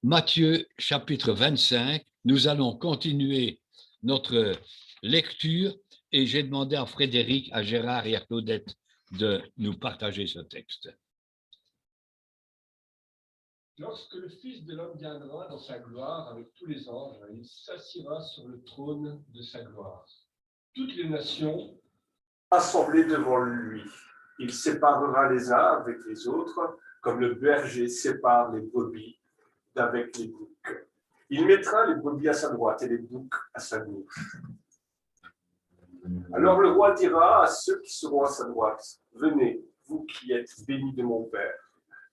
Matthieu chapitre 25, nous allons continuer notre lecture et j'ai demandé à Frédéric, à Gérard et à Claudette de nous partager ce texte. Lorsque le Fils de l'homme viendra dans sa gloire avec tous les anges, il s'assiera sur le trône de sa gloire. Toutes les nations assemblées devant lui. Il séparera les uns avec les autres, comme le berger sépare les brebis d'avec les boucs. Il mettra les brebis à sa droite et les boucs à sa gauche. Alors le roi dira à ceux qui seront à sa droite, « Venez, vous qui êtes bénis de mon Père.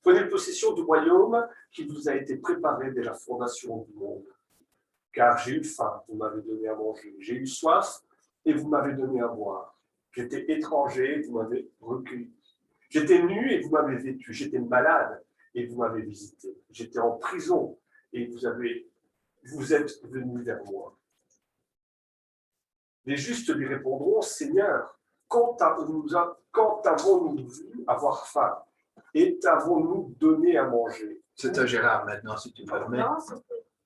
Prenez possession du royaume qui vous a été préparé dès la fondation du monde. Car j'ai eu faim, vous m'avez donné à manger. J'ai eu soif, et vous m'avez donné à boire. J'étais étranger, et vous m'avez recueilli. J'étais nu, et vous m'avez vêtu. J'étais malade, et vous m'avez visité. J'étais en prison, et vous êtes venus vers moi. » Les justes lui répondront, « Seigneur, quand avons-nous vu avoir faim? Et t'avons-nous donné à manger? » C'est à Gérard maintenant, si tu me permets.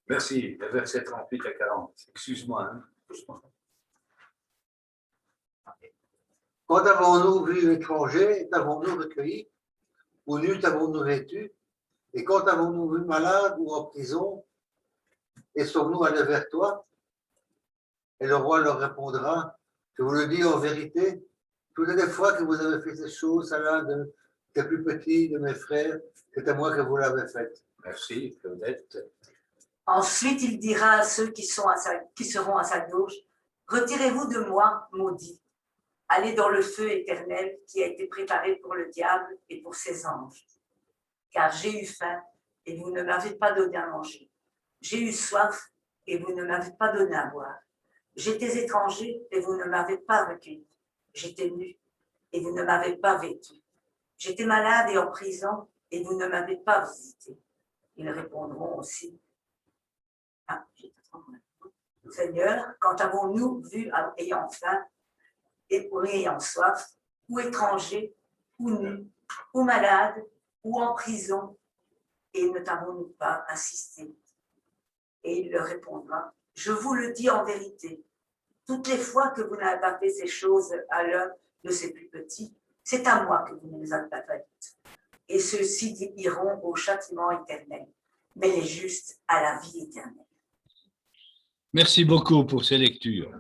Merci, le verset 38 à 40. Excuse-moi. Hein. Quand avons-nous vu étranger, t'avons-nous recueilli? Ou nu, t'avons-nous vêtu? Et quand avons-nous vu malade ou en prison, et sommes-nous allés vers toi? Et le roi leur répondra, je vous le dis en vérité, toutes les fois que vous avez fait ces choses à l'un des plus petits de mes frères, c'est à moi que vous l'avez fait. Merci, Claudette. Ensuite, il dira à ceux qui seront à sa gauche, retirez-vous de moi, maudits. Allez dans le feu éternel qui a été préparé pour le diable et pour ses anges. Car j'ai eu faim et vous ne m'avez pas donné à manger. J'ai eu soif et vous ne m'avez pas donné à boire. J'étais étranger et vous ne m'avez pas recueilli. J'étais nu et vous ne m'avez pas vêtu. J'étais malade et en prison et vous ne m'avez pas visité. Ils répondront aussi, Seigneur, quand avons-nous vu ayant faim et ayant soif, ou étranger, ou nu, ou malade, ou en prison, et ne t'avons-nous pas assisté? Et il leur répondra, je vous le dis en vérité, toutes les fois que vous n'avez pas fait ces choses à l'un de ces plus petits, c'est à moi que vous ne les avez pas faites. Et ceux-ci iront au châtiment éternel, mais les justes à la vie éternelle. Merci beaucoup pour ces lectures.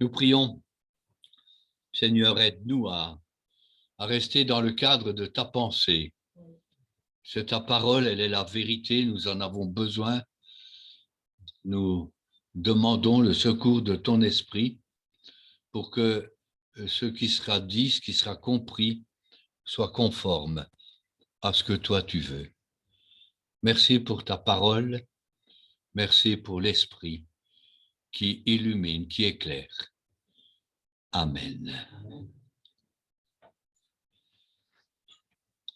Nous prions. Seigneur, aide-nous à rester dans le cadre de ta pensée. C'est ta parole, elle est la vérité, nous en avons besoin. Nous demandons le secours de ton esprit pour que ce qui sera dit, ce qui sera compris, soit conforme à ce que toi tu veux. Merci pour ta parole, merci pour l'esprit qui illumine, qui éclaire. Amen.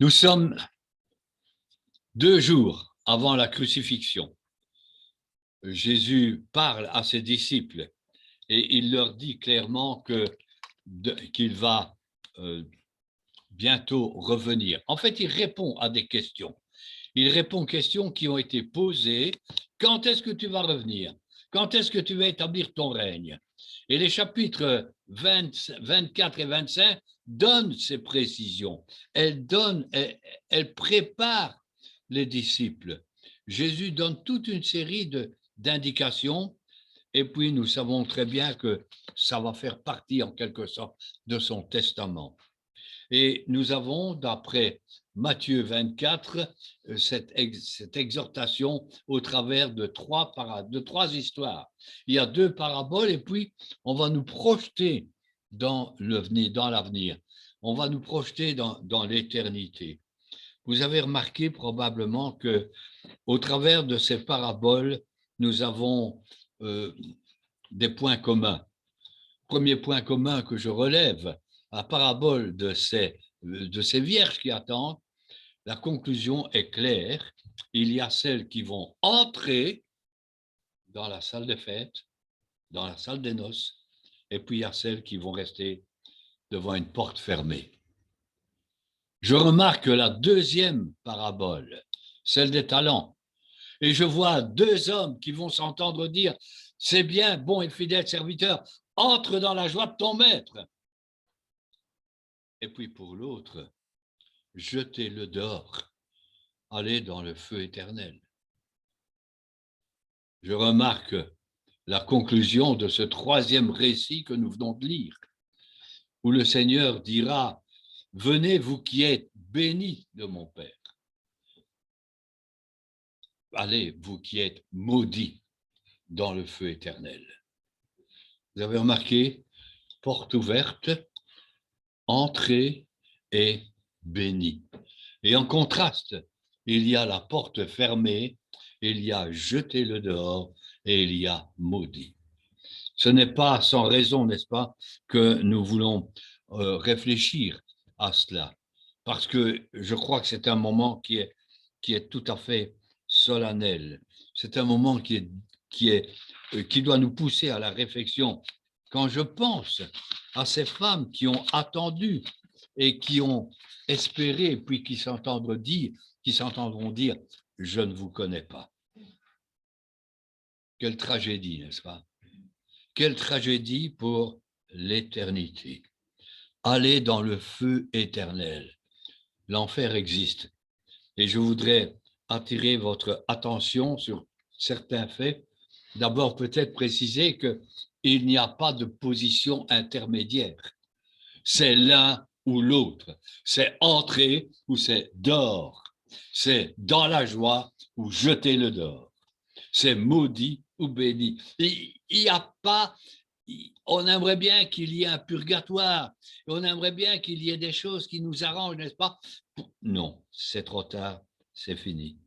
Nous sommes 2 jours avant la crucifixion. Jésus parle à ses disciples et il leur dit clairement qu'il va bientôt revenir. En fait, il répond à des questions. Il répond aux questions qui ont été posées. Quand est-ce que tu vas revenir? Quand est-ce que tu vas établir ton règne? Et les chapitres 24 et 25 donnent ces précisions. Elles préparent les disciples. Jésus donne toute une série d'indications et puis nous savons très bien que ça va faire partie en quelque sorte de son testament. Et nous avons, d'après Matthieu 24, cette exhortation au travers de 3 histoires. Il y a 2 paraboles et puis on va nous projeter dans l'avenir. On va nous projeter dans l'éternité. Vous avez remarqué probablement que au travers de ces paraboles, nous avons des points communs. Premier point commun que je relève, la parabole de ces vierges qui attendent, la conclusion est claire. Il y a celles qui vont entrer dans la salle des fêtes, dans la salle des noces, et puis il y a celles qui vont rester devant une porte fermée. Je remarque que la deuxième parabole, celle des talents, et je vois deux hommes qui vont s'entendre dire, c'est bien, bon et fidèle serviteur, entre dans la joie de ton maître. Et puis pour l'autre, jetez-le dehors, allez dans le feu éternel. Je remarque la conclusion de ce troisième récit que nous venons de lire, où le Seigneur dira, venez vous qui êtes bénis de mon Père. Allez, vous qui êtes maudits dans le feu éternel. Vous avez remarqué, porte ouverte, entrée et bénie. Et en contraste, il y a la porte fermée, il y a jeté le dehors et il y a maudit. Ce n'est pas sans raison, n'est-ce pas, que nous voulons réfléchir à cela, parce que je crois que c'est un moment qui est tout à fait solennel. C'est un moment qui doit nous pousser à la réflexion. Quand je pense à ces femmes qui ont attendu et qui ont espéré, puis qui s'entendront dire, je ne vous connais pas. Quelle tragédie, n'est-ce pas? Quelle tragédie pour l'éternité. Aller dans le feu éternel. L'enfer existe. Et je voudrais attirer votre attention sur certains faits. D'abord, peut-être préciser qu'il n'y a pas de position intermédiaire. C'est l'un ou l'autre. C'est entrer ou c'est dehors. C'est dans la joie ou jeter le dehors. C'est maudit ou béni. Il n'y a pas... On aimerait bien qu'il y ait un purgatoire. On aimerait bien qu'il y ait des choses qui nous arrangent, n'est-ce pas? Non, c'est trop tard, c'est fini.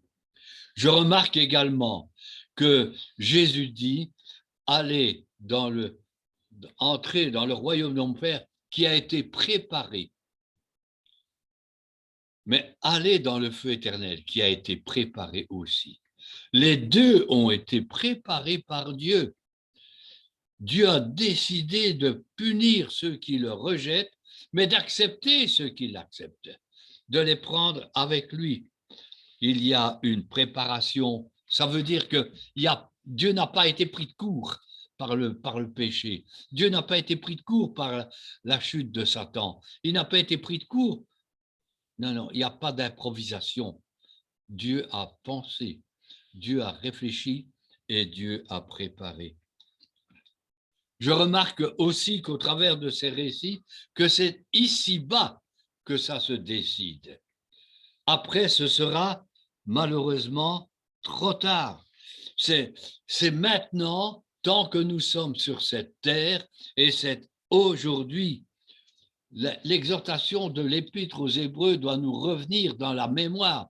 Je remarque également que Jésus dit, allez entrer dans le royaume de mon Père qui a été préparé. Mais allez dans le feu éternel qui a été préparé aussi. Les deux ont été préparés par Dieu. Dieu a décidé de punir ceux qui le rejettent, mais d'accepter ceux qui l'acceptent, de les prendre avec lui. Il y a une préparation. Ça veut dire que Dieu n'a pas été pris de court par le péché. Dieu n'a pas été pris de court par la chute de Satan. Il n'a pas été pris de court. Non, il n'y a pas d'improvisation. Dieu a pensé, Dieu a réfléchi et Dieu a préparé. Je remarque aussi qu'au travers de ces récits, que c'est ici-bas que ça se décide. Après, ce sera malheureusement trop tard. C'est maintenant, tant que nous sommes sur cette terre, et c'est aujourd'hui. L'exhortation de l'Épître aux Hébreux doit nous revenir dans la mémoire.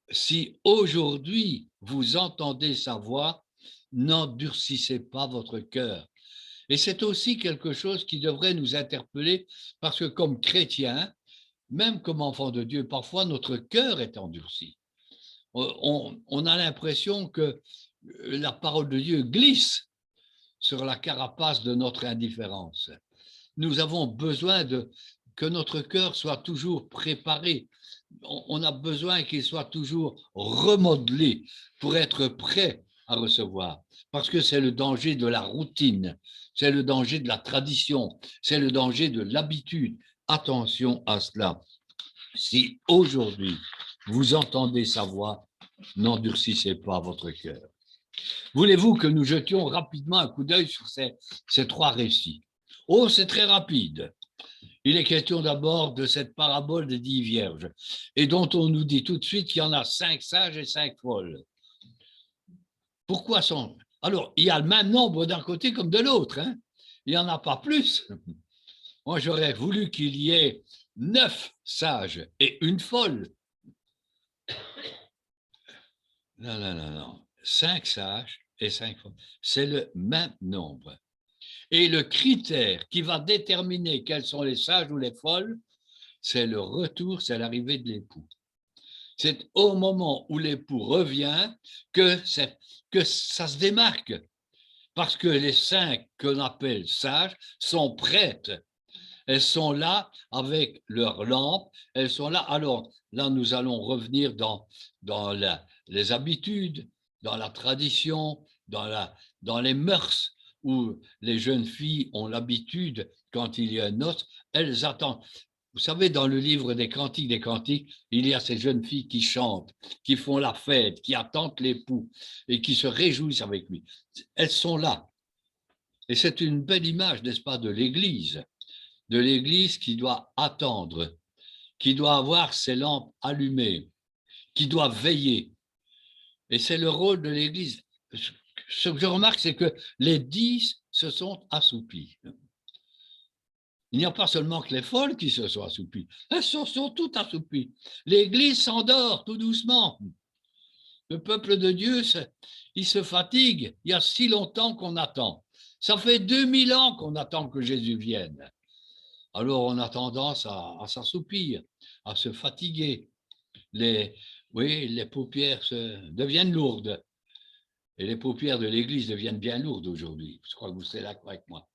Si aujourd'hui vous entendez sa voix, n'endurcissez pas votre cœur. Et c'est aussi quelque chose qui devrait nous interpeller parce que comme chrétiens, même comme enfants de Dieu, parfois notre cœur est endurci. On a l'impression que la parole de Dieu glisse sur la carapace de notre indifférence. Nous avons besoin que notre cœur soit toujours préparé. On a besoin qu'il soit toujours remodelé pour être prêt à recevoir. Parce que c'est le danger de la routine, c'est le danger de la tradition, c'est le danger de l'habitude. Attention à cela. Si aujourd'hui vous entendez sa voix, n'endurcissez pas votre cœur. Voulez-vous que nous jetions rapidement un coup d'œil sur ces trois récits? Oh, c'est très rapide. Il est question d'abord de cette parabole des 10 vierges et dont on nous dit tout de suite qu'il y en a 5 sages et 5 folles. Pourquoi sont... Alors, il y a le même nombre d'un côté comme de l'autre. Hein? Il n'y en a pas plus. Moi, j'aurais voulu qu'il y ait 9 sages et une folle. Non. 5 sages et 5 folles. C'est le même nombre. Et le critère qui va déterminer quels sont les sages ou les folles, c'est le retour, c'est l'arrivée de l'époux. C'est au moment où l'époux revient que ça se démarque. Parce que les 5 qu'on appelle sages sont prêtes. Elles sont là avec leur lampe. Elles sont là. Alors là, nous allons revenir dans les habitudes, dans la tradition, dans les mœurs, où les jeunes filles ont l'habitude, quand il y a une noce, elles attendent. Vous savez, dans le livre des Cantiques, il y a ces jeunes filles qui chantent, qui font la fête, qui attendent l'époux et qui se réjouissent avec lui. Elles sont là. Et c'est une belle image, n'est-ce pas, de l'Église qui doit attendre, qui doit avoir ses lampes allumées, qui doit veiller. Et c'est le rôle de l'Église. Ce que je remarque, c'est que les 10 se sont assoupis. Il n'y a pas seulement que les folles qui se sont assoupies, elles se sont toutes assoupies. L'Église s'endort tout doucement. Le peuple de Dieu, il se fatigue. Il y a si longtemps qu'on attend. Ça fait 2000 ans qu'on attend que Jésus vienne. Alors on a tendance à s'assoupir, à se fatiguer. Les paupières deviennent lourdes. Et les paupières de l'Église deviennent bien lourdes aujourd'hui. Je crois que vous serez d'accord avec moi.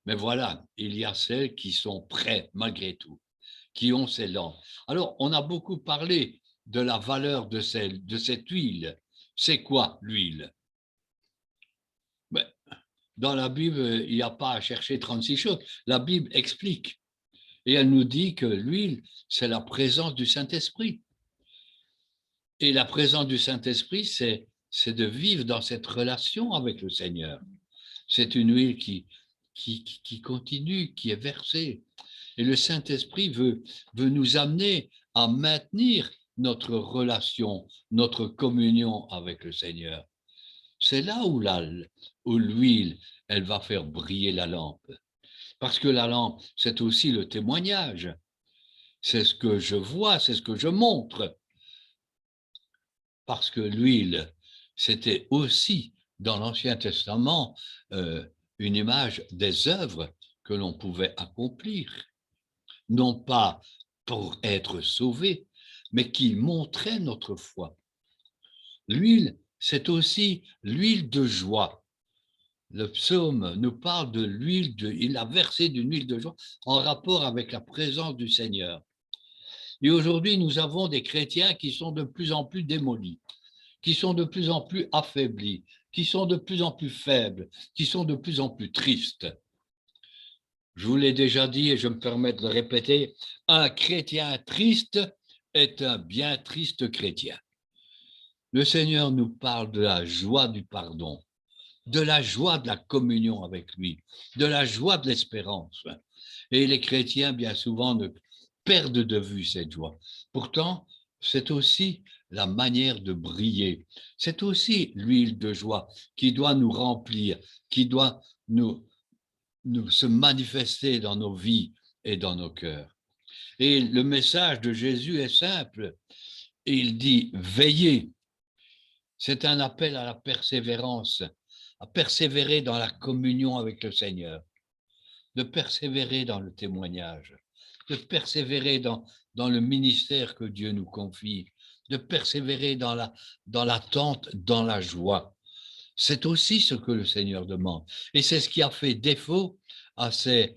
Mais voilà, il y a celles qui sont prêtes malgré tout, qui ont ces lampes. Alors, on a beaucoup parlé de la valeur de cette huile. C'est quoi l'huile? Dans la Bible, il n'y a pas à chercher 36 choses. La Bible explique. Et elle nous dit que l'huile, c'est la présence du Saint-Esprit. Et la présence du Saint-Esprit, c'est de vivre dans cette relation avec le Seigneur. C'est une huile qui continue, qui est versée. Et le Saint-Esprit veut nous amener à maintenir notre relation, notre communion avec le Seigneur. C'est là où l'huile, elle va faire briller la lampe. Parce que la lampe, c'est aussi le témoignage. C'est ce que je vois, c'est ce que je montre. Parce que l'huile, c'était aussi, dans l'Ancien Testament, une image des œuvres que l'on pouvait accomplir. Non pas pour être sauvé, mais qui montrait notre foi. L'huile, c'est aussi l'huile de joie. Le psaume nous parle de l'huile, il a versé d'une huile de joie en rapport avec la présence du Seigneur. Et aujourd'hui, nous avons des chrétiens qui sont de plus en plus démolis, qui sont de plus en plus affaiblis, qui sont de plus en plus faibles, qui sont de plus en plus tristes. Je vous l'ai déjà dit et je me permets de le répéter, un chrétien triste est un bien triste chrétien. Le Seigneur nous parle de la joie du pardon, de la joie de la communion avec lui, de la joie de l'espérance. Et les chrétiens, bien souvent, ne perdent de vue cette joie. Pourtant, c'est aussi la manière de briller. C'est aussi l'huile de joie qui doit nous remplir, qui doit nous se manifester dans nos vies et dans nos cœurs. Et le message de Jésus est simple. Il dit « Veillez ». C'est un appel à la persévérance, à persévérer dans la communion avec le Seigneur, de persévérer dans le témoignage, de persévérer dans le ministère que Dieu nous confie, de persévérer dans l'attente, dans la joie. C'est aussi ce que le Seigneur demande. Et c'est ce qui a fait défaut à ces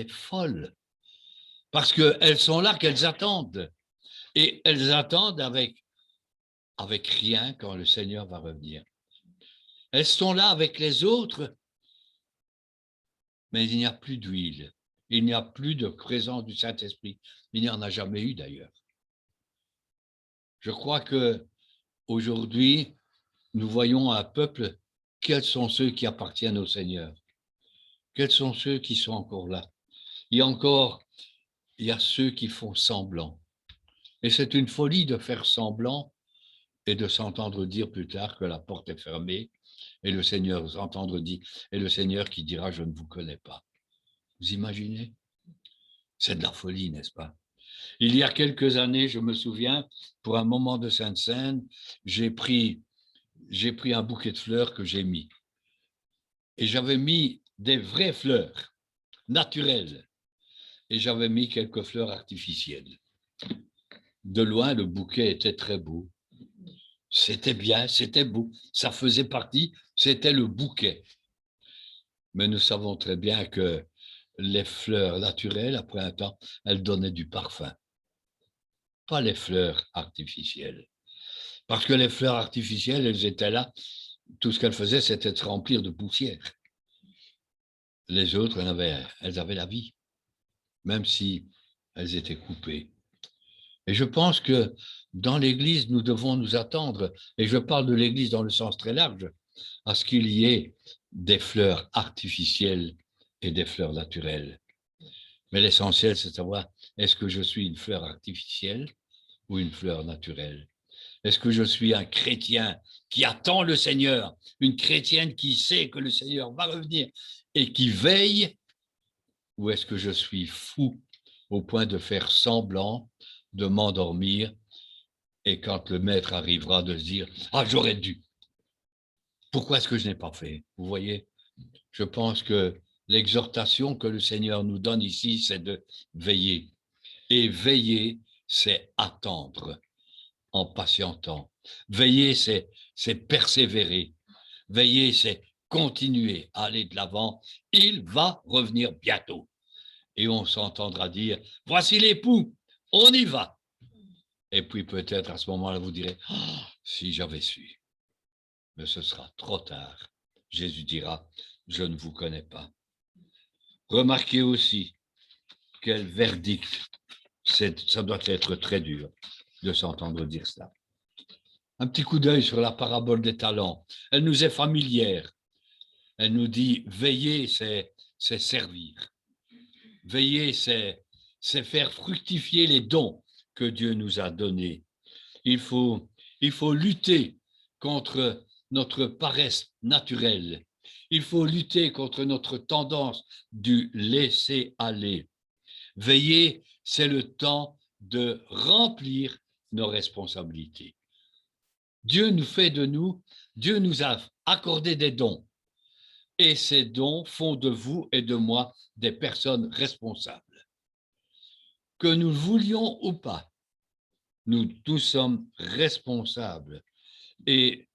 folles. Parce qu'elles sont là, qu'elles attendent. Et elles attendent avec rien quand le Seigneur va revenir. Elles sont là avec les autres, mais il n'y a plus d'huile. Il n'y a plus de présence du Saint-Esprit. Il n'y en a jamais eu d'ailleurs. Je crois qu'aujourd'hui, nous voyons un peuple, quels sont ceux qui appartiennent au Seigneur? Quels sont ceux qui sont encore là? Il y a ceux qui font semblant. Et c'est une folie de faire semblant et de s'entendre dire plus tard que la porte est fermée et le Seigneur et le Seigneur qui dira « je ne vous connais pas ». Vous imaginez? C'est de la folie, n'est-ce pas? Il y a quelques années, je me souviens, pour un moment de Sainte Seine, j'ai pris un bouquet de fleurs que j'ai mis. Et j'avais mis des vraies fleurs, naturelles. Et j'avais mis quelques fleurs artificielles. De loin, le bouquet était très beau. C'était bien, c'était beau. Ça faisait partie, c'était le bouquet. Mais nous savons très bien que les fleurs naturelles, après un temps, elles donnaient du parfum. Pas les fleurs artificielles. Parce que les fleurs artificielles, elles étaient là. Tout ce qu'elles faisaient, c'était de se remplir de poussière. Les autres, elles avaient la vie, même si elles étaient coupées. Et je pense que dans l'Église, nous devons nous attendre, et je parle de l'Église dans le sens très large, à ce qu'il y ait des fleurs artificielles et des fleurs naturelles. Mais l'essentiel, c'est de savoir, est-ce que je suis une fleur artificielle ou une fleur naturelle? Est-ce que je suis un chrétien qui attend le Seigneur, une chrétienne qui sait que le Seigneur va revenir et qui veille, ou est-ce que je suis fou au point de faire semblant, de m'endormir, et quand le maître arrivera, de se dire « Ah, j'aurais dû. Pourquoi est-ce que je n'ai pas fait ?» Vous voyez, je pense que l'exhortation que le Seigneur nous donne ici, c'est de veiller. Et veiller, c'est attendre en patientant. Veiller, c'est persévérer. Veiller, c'est continuer à aller de l'avant. Il va revenir bientôt. Et on s'entendra dire, voici l'époux, on y va. Et puis peut-être à ce moment-là, vous direz, oh, si j'avais su. Mais ce sera trop tard. Jésus dira, je ne vous connais pas. Remarquez aussi quel verdict. Ça doit être très dur de s'entendre dire ça. Un petit coup d'œil sur la parabole des talents. Elle nous est familière. Elle nous dit, veiller, c'est servir. Veiller, c'est faire fructifier les dons que Dieu nous a donnés. Il faut lutter contre notre paresse naturelle. Il faut lutter contre notre tendance du laisser aller. Veiller, c'est le temps de remplir nos responsabilités. Dieu nous a accordé des dons. Et ces dons font de vous et de moi des personnes responsables. Que nous le voulions ou pas, nous tous sommes responsables. Et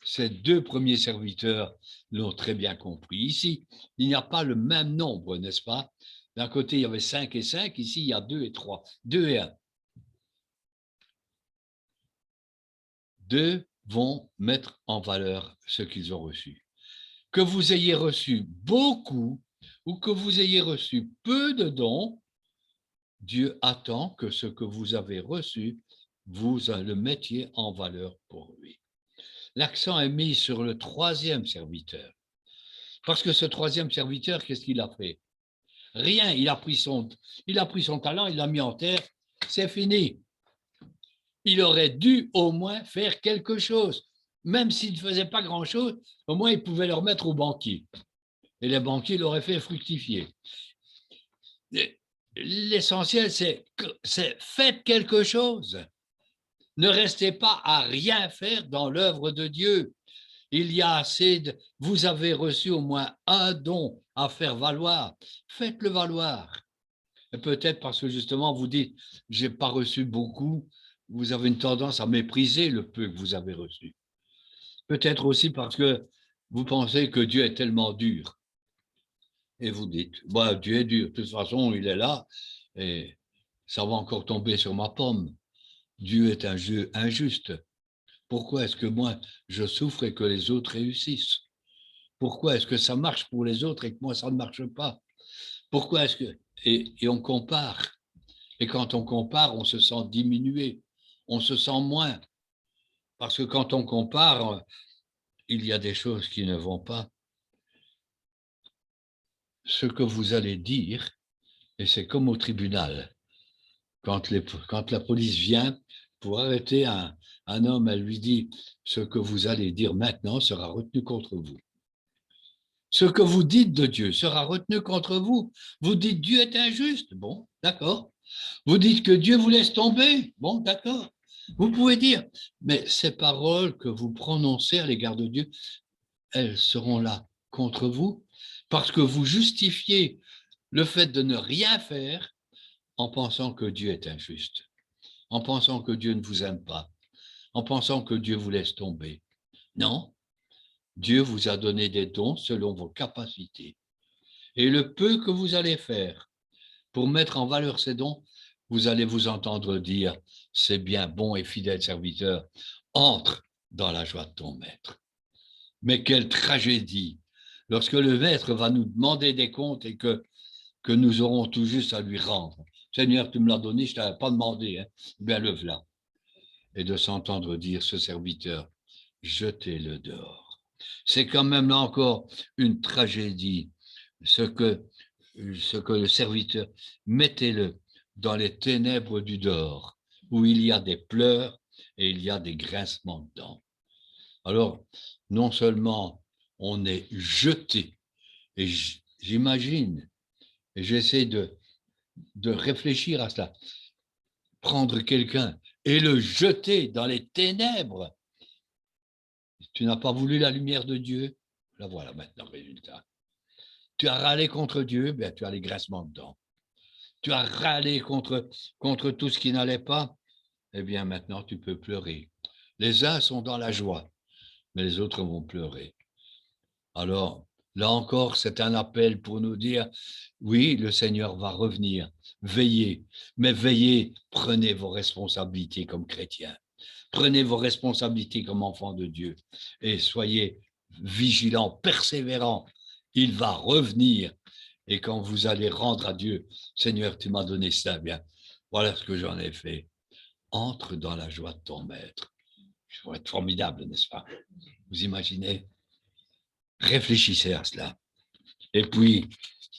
ces deux premiers serviteurs l'ont très bien compris. Ici, il n'y a pas le même nombre, n'est-ce pas? D'un côté, il y avait 5 et 5, ici, il y a 2 et 3, 2 et 1. Deux vont mettre en valeur ce qu'ils ont reçu. Que vous ayez reçu beaucoup ou que vous ayez reçu peu de dons, Dieu attend que ce que vous avez reçu, vous le mettiez en valeur pour lui. L'accent est mis sur le troisième serviteur. Parce que ce troisième serviteur, qu'est-ce qu'il a fait? Rien, il a pris son talent, il l'a mis en terre, c'est fini. Il aurait dû au moins faire quelque chose. Même s'il ne faisait pas grand-chose, au moins il pouvait le remettre au banquier. Et les banquiers l'auraient fait fructifier. L'essentiel, c'est faites quelque chose. Ne restez pas à rien faire dans l'œuvre de Dieu. Il y a assez vous avez reçu au moins un don à faire valoir. Faites-le valoir. Et peut-être parce que justement, vous dites, j'ai pas reçu beaucoup, vous avez une tendance à mépriser le peu que vous avez reçu. Peut-être aussi parce que vous pensez que Dieu est tellement dur. Et vous dites, bah, Dieu est dur, de toute façon, il est là, et ça va encore tomber sur ma pomme. Dieu est un Dieu injuste. Pourquoi est-ce que moi, je souffre et que les autres réussissent? Pourquoi est-ce que ça marche pour les autres et que moi, ça ne marche pas? Pourquoi est-ce que... Et on compare. Et quand on compare, on se sent diminué, on se sent moins. Parce que quand on compare, il y a des choses qui ne vont pas. Ce que vous allez dire, et c'est comme au tribunal, quand la police vient pour arrêter un homme, elle lui dit, ce que vous allez dire maintenant sera retenu contre vous. Ce que vous dites de Dieu sera retenu contre vous. Vous dites Dieu est injuste, bon, d'accord. Vous dites que Dieu vous laisse tomber, bon, d'accord. Vous pouvez dire, mais ces paroles que vous prononcez à l'égard de Dieu, elles seront là contre vous parce que vous justifiez le fait de ne rien faire en pensant que Dieu est injuste, en pensant que Dieu ne vous aime pas, en pensant que Dieu vous laisse tomber. Non, Dieu vous a donné des dons selon vos capacités. Et le peu que vous allez faire pour mettre en valeur ces dons, vous allez vous entendre dire, c'est bien, bon et fidèle serviteur, entre dans la joie de ton maître. Mais quelle tragédie lorsque le maître va nous demander des comptes et que nous aurons tout juste à lui rendre. Seigneur, tu me l'as donné, je ne t'avais pas demandé, hein. Bien le voilà. Et de s'entendre dire, ce serviteur, jetez-le dehors. C'est quand même là encore une tragédie, ce que le serviteur, mettez-le dans les ténèbres du dehors, où il y a des pleurs et il y a des grincements de dents. Alors, non seulement on est jeté, et j'imagine, et j'essaie de réfléchir à cela, prendre quelqu'un et le jeter dans les ténèbres. Tu n'as pas voulu la lumière de Dieu, la voilà maintenant, résultat. Tu as râlé contre Dieu, ben, tu as les grincements de dents. Tu as râlé contre tout ce qui n'allait pas, eh bien maintenant tu peux pleurer. Les uns sont dans la joie, mais les autres vont pleurer. Alors, là encore, c'est un appel pour nous dire, oui, le Seigneur va revenir, veillez, mais veillez, prenez vos responsabilités comme chrétiens, prenez vos responsabilités comme enfants de Dieu et soyez vigilants, persévérants, il va revenir. Et quand vous allez rendre à Dieu, Seigneur, tu m'as donné ça, bien, voilà ce que j'en ai fait. Entre dans la joie de ton maître. Ça va être formidable, n'est-ce pas? Vous imaginez? Réfléchissez à cela. Et puis,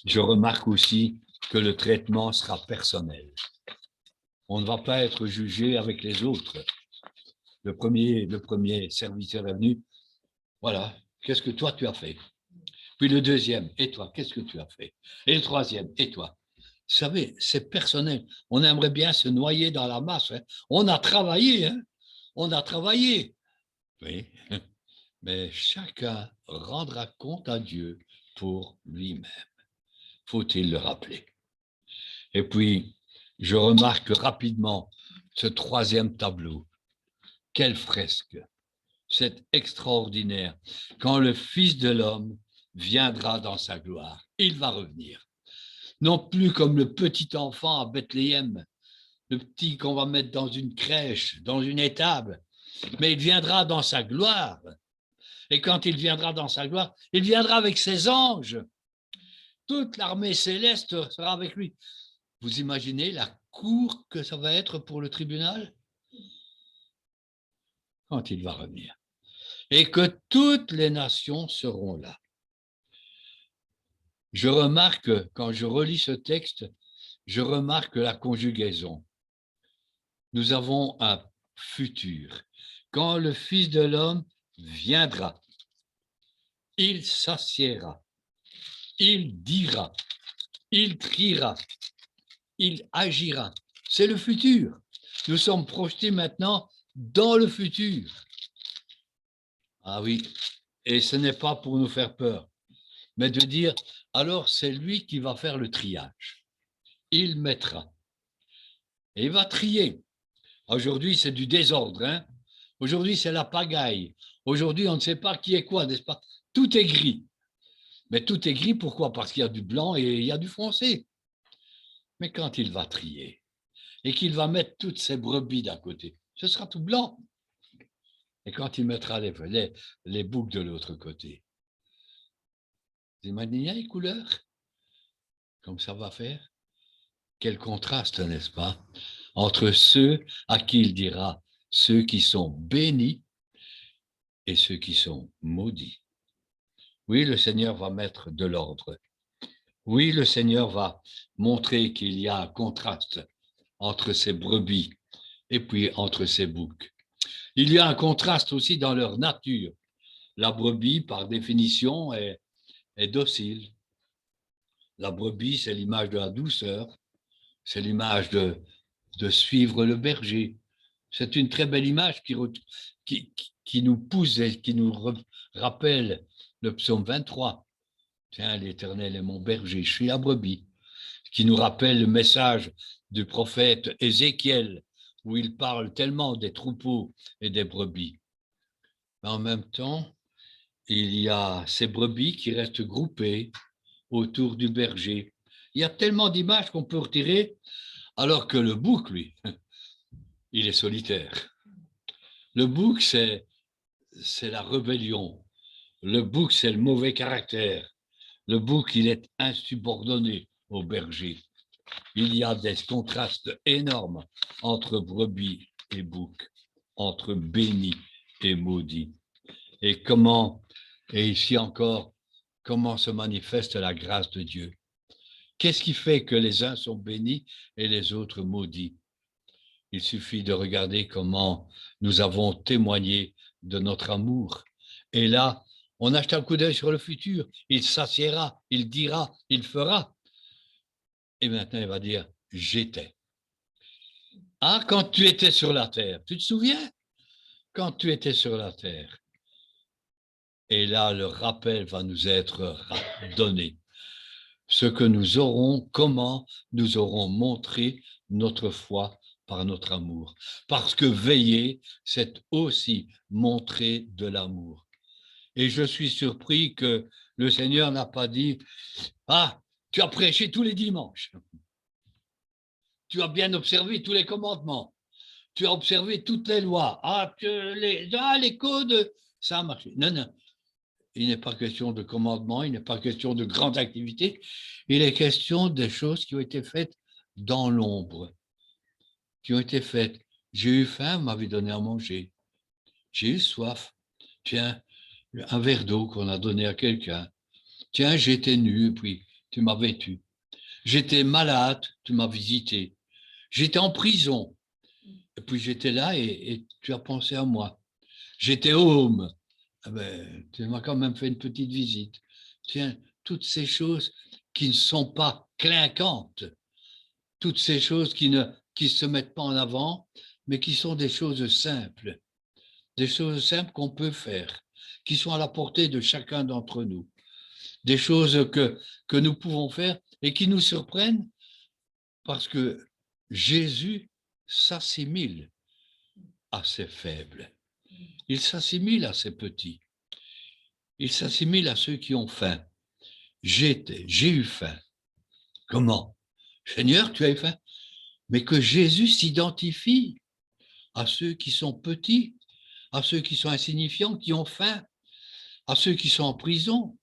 je remarque aussi que le traitement sera personnel. On ne va pas être jugé avec les autres. Le premier serviteur est venu, voilà, qu'est-ce que toi tu as fait? Puis le deuxième, et toi, qu'est-ce que tu as fait? Et le troisième, et toi? Vous savez, c'est personnel. On aimerait bien se noyer dans la masse. Hein. On a travaillé, hein? On a travaillé. Oui, mais chacun rendra compte à Dieu pour lui-même. Faut-il le rappeler? Et puis, je remarque rapidement ce troisième tableau. Quelle fresque! C'est extraordinaire. Quand le Fils de l'homme viendra dans sa gloire, il va revenir. Non plus comme le petit enfant à Bethléem, le petit qu'on va mettre dans une crèche, dans une étable, mais il viendra dans sa gloire. Et quand il viendra dans sa gloire, il viendra avec ses anges. Toute l'armée céleste sera avec lui. Vous imaginez la cour que ça va être pour le tribunal quand il va revenir. Et que toutes les nations seront là. Je remarque, quand je relis ce texte, je remarque la conjugaison. Nous avons un futur. Quand le Fils de l'homme viendra, il s'assiera, il dira, il criera, il agira. C'est le futur. Nous sommes projetés maintenant dans le futur. Ah oui, et ce n'est pas pour nous faire peur, mais de dire, alors c'est lui qui va faire le triage. Il mettra. Et il va trier. Aujourd'hui, c'est du désordre. Hein? Aujourd'hui, c'est la pagaille. Aujourd'hui, on ne sait pas qui est quoi, n'est-ce pas? Tout est gris. Mais tout est gris, pourquoi? Parce qu'il y a du blanc et il y a du foncé. Mais quand il va trier et qu'il va mettre toutes ses brebis d'un côté, ce sera tout blanc. Et quand il mettra les boucs de l'autre côté, vous imaginez les couleurs? Comme ça va faire? Quel contraste, n'est-ce pas? Entre ceux à qui il dira, ceux qui sont bénis et ceux qui sont maudits. Oui, le Seigneur va mettre de l'ordre. Oui, le Seigneur va montrer qu'il y a un contraste entre ses brebis et puis entre ses boucs. Il y a un contraste aussi dans leur nature. La brebis, par définition, est docile. La brebis, c'est l'image de la douceur, c'est l'image de suivre le berger. C'est une très belle image qui nous pousse et qui nous rappelle le psaume 23. Tiens, l'Éternel est mon berger, je suis la brebis. Qui nous rappelle le message du prophète Ézéchiel, où il parle tellement des troupeaux et des brebis. Mais en même temps, il y a ces brebis qui restent groupées autour du berger. Il y a tellement d'images qu'on peut retirer. Alors que le bouc, lui, il est solitaire. Le bouc, c'est la rébellion. Le bouc, c'est le mauvais caractère. Le bouc, il est insubordonné au berger. Il y a des contrastes énormes entre brebis et bouc, entre béni et maudit. Et ici encore, comment se manifeste la grâce de Dieu? Qu'est-ce qui fait que les uns sont bénis et les autres maudits? Il suffit de regarder comment nous avons témoigné de notre amour. Et là, on achète un coup d'œil sur le futur. Il s'assiera, il dira, il fera. Et maintenant, il va dire, j'étais. Ah, quand tu étais sur la terre, tu te souviens? Quand tu étais sur la terre. Et là, le rappel va nous être donné. Ce que nous aurons, comment nous aurons montré notre foi par notre amour. Parce que veiller, c'est aussi montrer de l'amour. Et je suis surpris que le Seigneur n'a pas dit « Ah, tu as prêché tous les dimanches. Tu as bien observé tous les commandements. Tu as observé toutes les lois. Ah, les codes, ça a marché. » Non, non. Il n'est pas question de commandement, il n'est pas question de grande activité. Il est question des choses qui ont été faites dans l'ombre, qui ont été faites. J'ai eu faim, vous m'avez donné à manger. J'ai eu soif. Tiens, un verre d'eau qu'on a donné à quelqu'un. Tiens, j'étais nu, puis tu m'as vêtu. J'étais malade, tu m'as visité. J'étais en prison, et puis j'étais là et tu as pensé à moi. J'étais home. Ah ben, tu m'as quand même fait une petite visite. Tiens, toutes ces choses qui ne sont pas clinquantes, toutes ces choses qui ne se mettent pas en avant, mais qui sont des choses simples qu'on peut faire, qui sont à la portée de chacun d'entre nous, des choses que nous pouvons faire et qui nous surprennent parce que Jésus s'assimile à ces faibles. Il s'assimile à ces petits. Il s'assimile à ceux qui ont faim. J'ai eu faim. Comment? Seigneur, tu as eu faim? Mais que Jésus s'identifie à ceux qui sont petits, à ceux qui sont insignifiants, qui ont faim, à ceux qui sont en prison.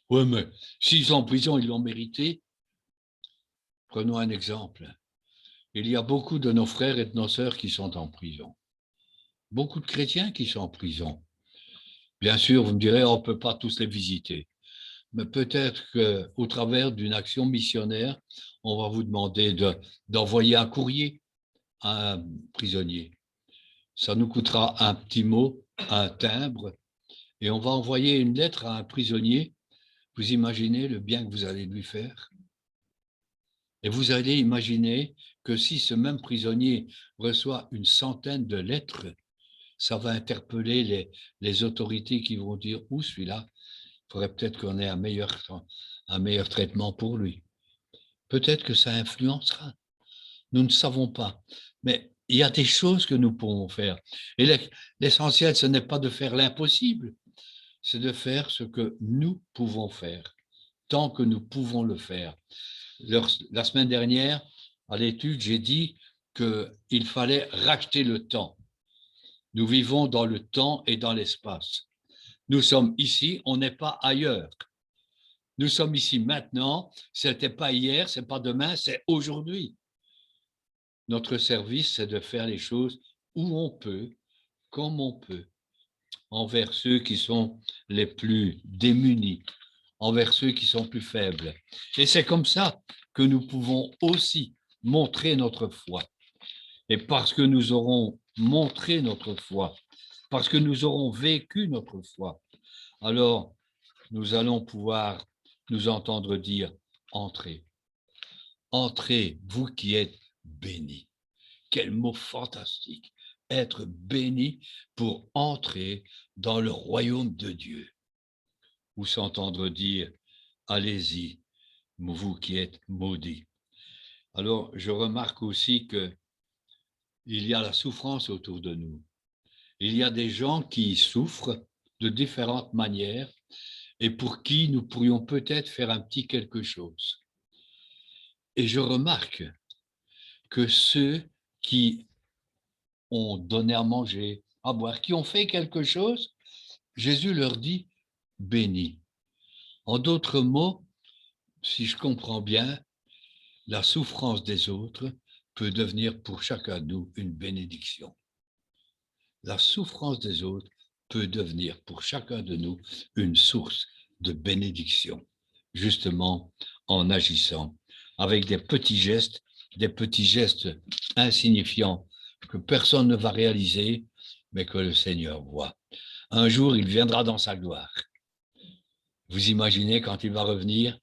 Oui, mais s'ils sont en prison, ils l'ont mérité. Prenons un exemple. Il y a beaucoup de nos frères et de nos sœurs qui sont en prison. Beaucoup de chrétiens qui sont en prison. Bien sûr, vous me direz, on ne peut pas tous les visiter. Mais peut-être qu'au travers d'une action missionnaire, on va vous demander d'envoyer un courrier à un prisonnier. Ça nous coûtera un petit mot, un timbre, et on va envoyer une lettre à un prisonnier. Vous imaginez le bien que vous allez lui faire? Et vous allez imaginer que si ce même prisonnier reçoit une centaine de lettres, ça va interpeller les autorités qui vont dire « Où celui-là ? Il faudrait peut-être qu'on ait un meilleur traitement pour lui. » Peut-être que ça influencera. Nous ne savons pas. Mais il y a des choses que nous pouvons faire. Et l'essentiel, ce n'est pas de faire l'impossible, c'est de faire ce que nous pouvons faire, tant que nous pouvons le faire. La semaine dernière, à l'étude, j'ai dit qu'il fallait racheter le temps. Nous vivons dans le temps et dans l'espace. Nous sommes ici, on n'est pas ailleurs. Nous sommes ici maintenant, ce n'était pas hier, ce n'est pas demain, c'est aujourd'hui. Notre service, c'est de faire les choses où on peut, comme on peut, envers ceux qui sont les plus démunis, envers ceux qui sont plus faibles. Et c'est comme ça que nous pouvons aussi montrer notre foi. Et parce que nous aurons montré notre foi, parce que nous aurons vécu notre foi, alors nous allons pouvoir nous entendre dire « Entrez, entrez, vous qui êtes bénis ». Quel mot fantastique, être béni pour entrer dans le royaume de Dieu. Ou s'entendre dire « Allez-y, vous qui êtes maudits ». Alors, je remarque aussi qu'il y a la souffrance autour de nous. Il y a des gens qui souffrent de différentes manières et pour qui nous pourrions peut-être faire un petit quelque chose. Et je remarque que ceux qui ont donné à manger, à boire, qui ont fait quelque chose, Jésus leur dit « béni ». En d'autres mots, si je comprends bien, la souffrance des autres peut devenir pour chacun de nous une bénédiction. La souffrance des autres peut devenir pour chacun de nous une source de bénédiction, justement en agissant avec des petits gestes insignifiants que personne ne va réaliser, mais que le Seigneur voit. Un jour, il viendra dans sa gloire. Vous imaginez quand il va revenir,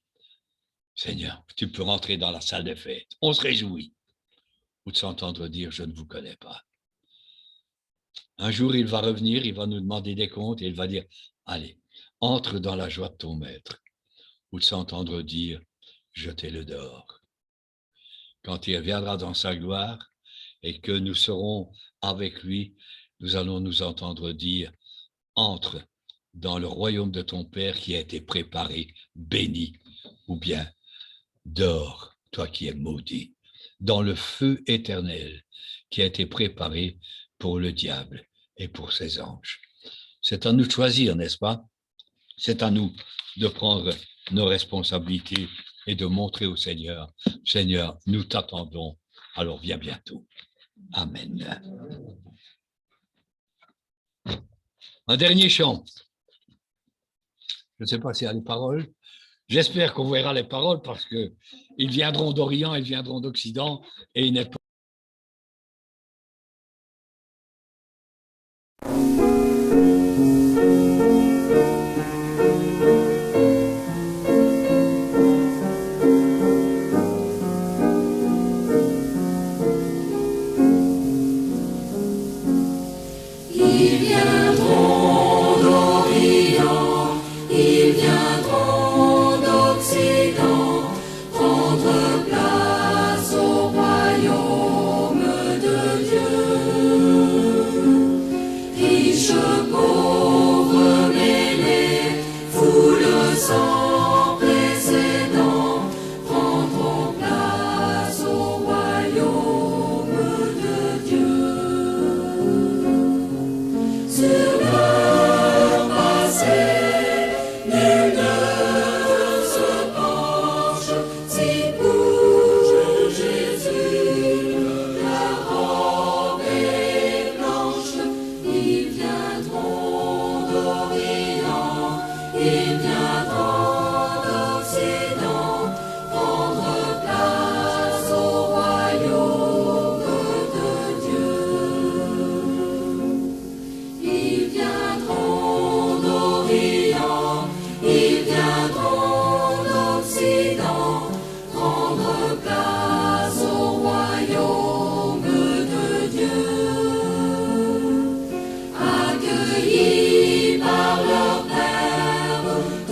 Seigneur, tu peux rentrer dans la salle des fêtes. On se réjouit. Ou de s'entendre dire, je ne vous connais pas. Un jour, il va revenir, il va nous demander des comptes et il va dire, allez, entre dans la joie de ton maître. Ou de s'entendre dire, jetez-le dehors. Quand il viendra dans sa gloire et que nous serons avec lui, nous allons nous entendre dire, entre dans le royaume de ton Père qui a été préparé, béni, ou bien dors, toi qui es maudit, dans le feu éternel qui a été préparé pour le diable et pour ses anges. C'est à nous de choisir, n'est-ce pas? C'est à nous de prendre nos responsabilités et de montrer au Seigneur, Seigneur, nous t'attendons, alors viens bientôt. Amen. Un dernier chant. Je ne sais pas s'il y a les paroles. J'espère qu'on verra les paroles parce qu'ils viendront d'Orient, ils viendront d'Occident et il n'est pas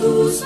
tous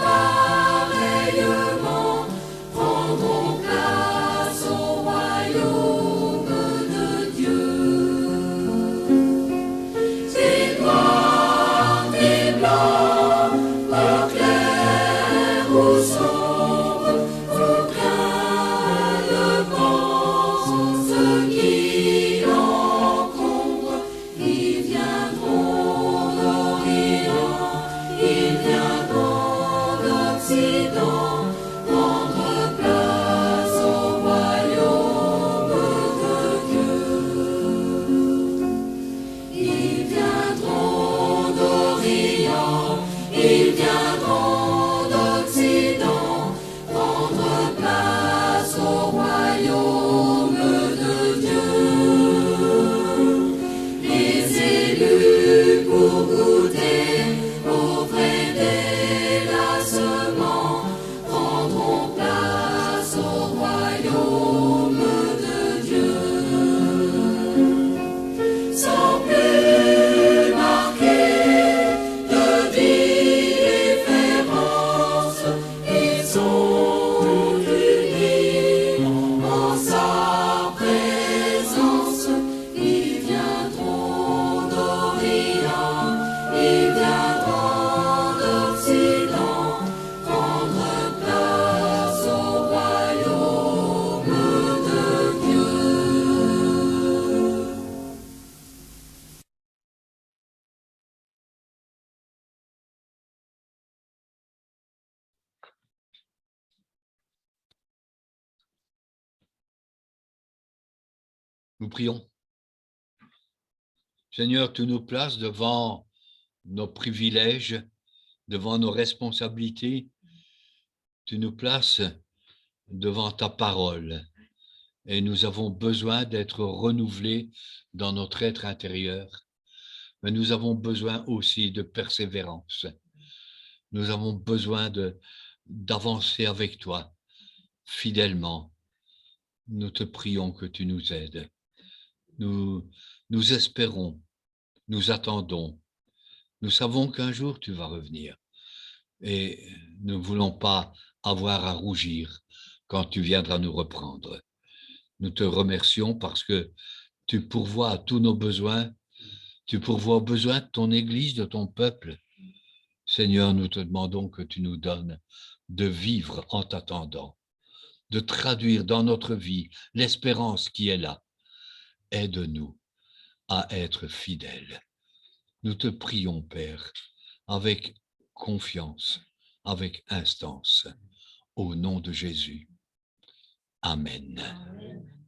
Nous prions. Seigneur, tu nous places devant nos privilèges, devant nos responsabilités. Tu nous places devant ta parole. Et nous avons besoin d'être renouvelés dans notre être intérieur. Mais nous avons besoin aussi de persévérance. Nous avons besoin d'avancer avec toi fidèlement. Nous te prions que tu nous aides. Nous espérons, nous attendons. Nous savons qu'un jour tu vas revenir. Et nous ne voulons pas avoir à rougir quand tu viendras nous reprendre. Nous te remercions parce que tu pourvois à tous nos besoins. Tu pourvois aux besoins de ton Église, de ton peuple. Seigneur, nous te demandons que tu nous donnes de vivre en t'attendant, de traduire dans notre vie l'espérance qui est là. Aide-nous à être fidèles. Nous te prions, Père, avec confiance, avec instance, au nom de Jésus. Amen. Amen.